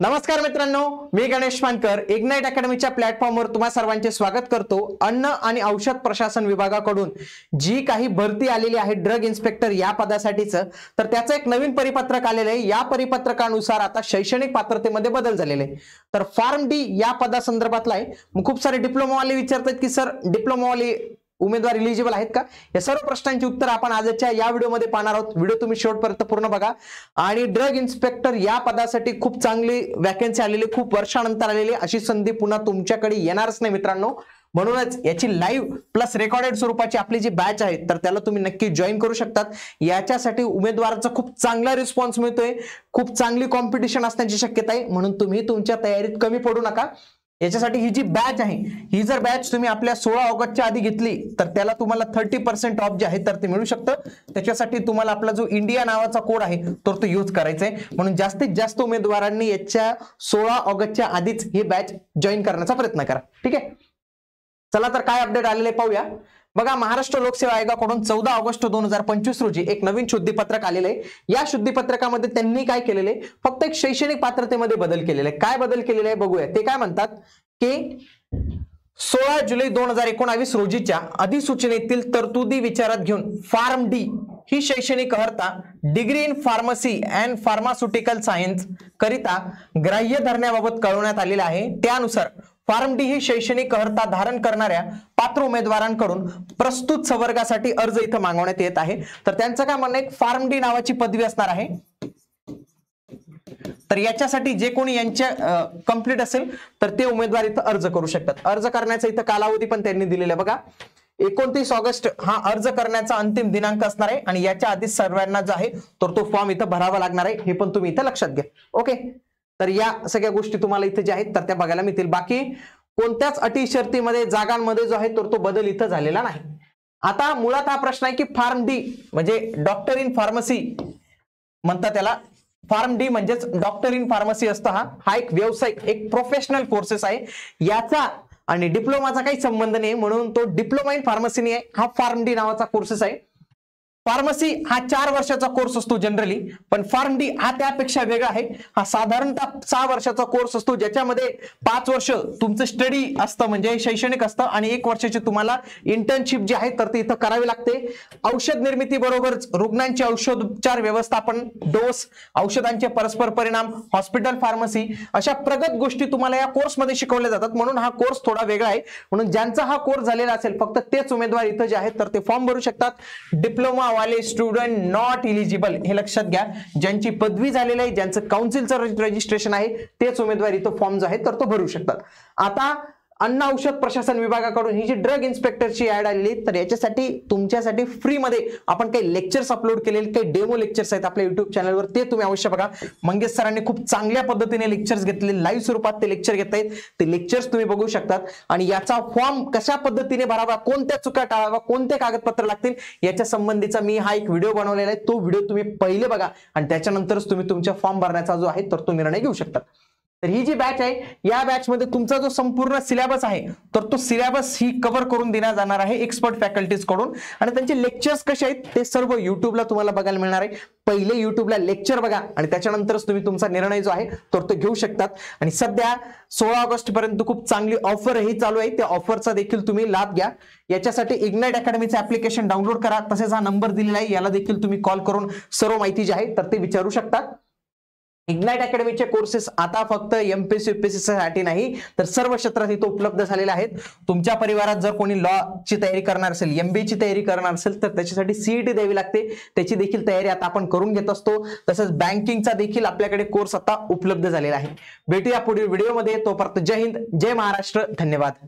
नमस्कार मित्रांनो, मी गणेश मानकर इग्नाइट अकॅडमीच्या प्लॅटफॉर्मवर तुम्हा सर्वांचे स्वागत करतो। अन्न आणि औषध प्रशासन विभागाकडून जी काही भरती आलेली आहे ड्रग इन्स्पेक्टर या पदासाठीच, तर त्याचं एक नवीन परिपत्रक आलेलं आहे। या परिपत्रकानुसार आता शैक्षणिक पात्रतेमध्ये बदल झालेले आहे। तर फॉर्म डी या पदासंदर्भातला आहे। खूप सारे डिप्लोमावाले विचारतात की सर डिप्लोमावाले उमेदवार एलिजिबल आहेत का? या सर्व प्रश्नांची उत्तर आपण आजच्या या व्हिडिओमध्ये पाहणार आहोत। व्हिडिओ तुम्ही शेवटपर्यंत पूर्ण बघा। आणि ड्रग इन्स्पेक्टर या पदासाठी खूप चांगली वॅकन्सी आलेली, खूप वर्षानंतर आलेली अशी संधी पुन्हा तुमच्याकडे येणारच नाही मित्रांनो। म्हणूनच याची लाईव्ह प्लस रेकॉर्डेड स्वरूपाची आपली जी बॅच आहे तर त्याला तुम्ही नक्की जॉईन करू शकतात। याच्यासाठी उमेदवाराचा खूप चांगला रिस्पॉन्स मिळतोय, खूप चांगली कॉम्पिटिशन असण्याची शक्यता आहे। म्हणून तुम्ही तुमच्या तयारीत कमी पडू नका। याच्यासाठी ही जी बॅच आहे, ही जर बॅच तुम्ही आपल्या 16 ऑगस्टच्या आधी घेतली तर त्याला तुम्हाला 30% ऑफ जे आहे तर ते मिळू शकतं। त्याच्यासाठी तुम्हाला आपला जो इंडिया नावाचा कोड आहे तर तो यूज करायचा आहे। म्हणून जास्तीत जास्त उमेदवारांनी याच्या 16 ऑगस्टच्या आधीच ही बॅच जॉईन करण्याचा प्रयत्न करा, ठीक आहे। चला तर काय अपडेट आलेले पाहूया। बघा, महाराष्ट्र लोकसेवा आयोगाकडून 14 ऑगस्ट 2025 रोजी एक नवीन शुद्धीपत्रक आलेले आहे। या शुद्धीपत्रकामध्ये त्यांनी काय केलेले, फक्त एक शैक्षणिक पात्रतेमध्ये बदल केलेले आहे। काय बदल केलेले आहे बघूया। ते काय म्हणतात की 16 जुलै 2019 रोजीच्या अधिसूचनेतील तरतुदी विचारात घेऊन फॉर्म डी ही शैक्षणिक अर्हता degree in pharmacy and pharmaceutical science करिता ग्राह्य धरण्याबाबत कळवण्यात आलेले आहे। त्यानुसार फॉर्म डी ही शैक्षणिक अर्हता धारण करणाऱ्या पात्र उमेदवारांकडून प्रस्तुत संवर्गासाठी अर्ज इथं मागवण्यात येत आहे। तर त्यांचं काय म्हणणं आहे, फॉर्म डी नावाची पदवी असणार आहे। तर याच्यासाठी जे कोणी यांच्या कंप्लीट असेल तर ते उमेदवार इथं अर्ज करू शकतात। अर्ज करण्याचा इथं कालावधी पण त्यांनी दिलेला आहे बघा, 29 ऑगस्ट हा अर्ज करण्याचा अंतिम दिनांक असणार आहे। आणि याच्या आधी सर्वांना जो आहे तर तो फॉर्म इथं भरावा लागणार आहे, हे पण तुम्ही इथं लक्षात घ्या। ओके, तर या सगळ्या गोष्टी तुम्हाला इथे जे आहेत तर त्या बघायला मिळतील। बाकी कोणत्याच अटी शर्तीमध्ये जागांमध्ये जो आहे तर तो बदल इथं झालेला नाही। आता मुळात हा प्रश्न आहे की फॉर्म डी म्हणजे डॉक्टर इन फार्मसी म्हणतात त्याला। फॉर्म डी म्हणजेच डॉक्टर इन फार्मसी असतं। हा एक व्यावसायिक एक प्रोफेशनल कोर्सेस आहे। याचा आणि डिप्लोमाचा काही संबंध नाही, म्हणून तो डिप्लोमा इन फार्मसी नाही आहे, हा फॉर्म डी नावाचा कोर्सेस आहे। फार्मसी हा 4 वर्षाचा कोर्स असतो जनरली, पण फॉर्म डी हा त्यापेक्षा वेगळा आहे। हा साधारणतः 6 वर्षाचा कोर्स असतो, ज्याच्यामध्ये 5 वर्ष तुमचं स्टडी असतं म्हणजे शैक्षणिक असतं आणि 1 वर्षाची तुम्हाला इंटर्नशिप जी आहे तर ती इथं करावी लागते। औषध निर्मिती बरोबरच रुग्णांचे औषधोपचार व्यवस्थापन, डोस, औषधांचे परस्पर परिणाम, हॉस्पिटल फार्मसी अशा प्रगत गोष्टी तुम्हाला या कोर्समध्ये शिकवल्या जातात। म्हणून हा कोर्स थोडा वेगळा आहे। म्हणून ज्यांचा हा कोर्स झालेला असेल फक्त तेच उमेदवार इथं जे आहेत तर ते फॉर्म भरू शकतात। डिप्लोमा वाले स्टुडंट नॉट एलिजिबल हे लक्षात घ्या। ज्यांची पदवी झालेली आहे, ज्यांचं काउन्सिलचं रजिस्ट्रेशन आहे तेच उमेदवार इथं फॉर्म जो आहे तर तो भरू शकतात। आता अन्न औषध प्रशासन विभागाकडून ही जी ड्रग इन्स्पेक्टरची ऍड आलेली, तर याच्यासाठी तुमच्यासाठी फ्री मध्ये आपण काही लेक्चर्स अपलोड केलेले, काही डेमो लेक्चर्स आहेत आपल्या युट्यूब चॅनलवर, ते तुम्ही अवश्य बघा। मंगेश सरांनी खूप चांगल्या पद्धतीने लेक्चर्स घेतले, लाईव्ह स्वरूपात ते लेक्चर घेत आहेत, ते लेक्चर्स तुम्ही बघू शकतात। आणि याचा फॉर्म कशा पद्धतीने भरावा, कोणत्या चुका टाळावा, कोणते कागदपत्र लागतील याच्या संबंधीचा मी हा एक व्हिडिओ बनवलेला आहे। तो व्हिडिओ तुम्ही पहिले बघा आणि त्याच्यानंतरच तुम्ही तुमच्या फॉर्म भरण्याचा जो आहे तर तो निर्णय घेऊ शकता। तर ही जी बॅच आहे, या बॅच मध्ये तुमचा जो संपूर्ण सिलेबस आहे तर तो सिलेबस ही कव्हर करून देण्यात जाणार आहे एक्सपर्ट फॅकल्टीज कडून। आणि त्यांचे लेक्चर्स कसे आहेत ते सर्व युट्यूबला तुम्हाला बघायला मिळणार आहे। पहिले युट्यूबला लेक्चर बघा आणि त्याच्यानंतरच तुम्ही तुमचा निर्णय जो आहे तर तो घेऊ शकतात। आणि सध्या 16 ऑगस्ट पर्यंत खूप चांगली ऑफर ही चालू आहे, त्या ऑफरचा देखील तुम्ही लाभ घ्या। याच्यासाठी इग्नाइट अकॅडमीचं ऍप्लिकेशन डाउनलोड करा, तसेच हा नंबर दिलेला आहे याला देखील तुम्ही कॉल करून सर्व माहिती जी आहे तर ते विचारू शकता। इग्नाइट अकॅडमीचे कोर्सेस आता फक्त एमपीएससी यूपीएससी साठी नाही तर सर्व क्षेत्रात इथे उपलब्ध झालेले आहेत। तुमच्या परिवारात जर कोणी लॉ ची तयारी करणार असेल, एमबीए ची तयारी करणार असेल तर त्याच्यासाठी सीईटी द्यावी लागते, त्याची देखील तयारी आता आपण करून घेत असतो। तसंच बँकिंगचा देखील आपल्याकडे कोर्स आता उपलब्ध झालेला आहे। भेटूया पुढील व्हिडिओमध्ये, तोपर्यंत जय हिंद, जय महाराष्ट्र, धन्यवाद।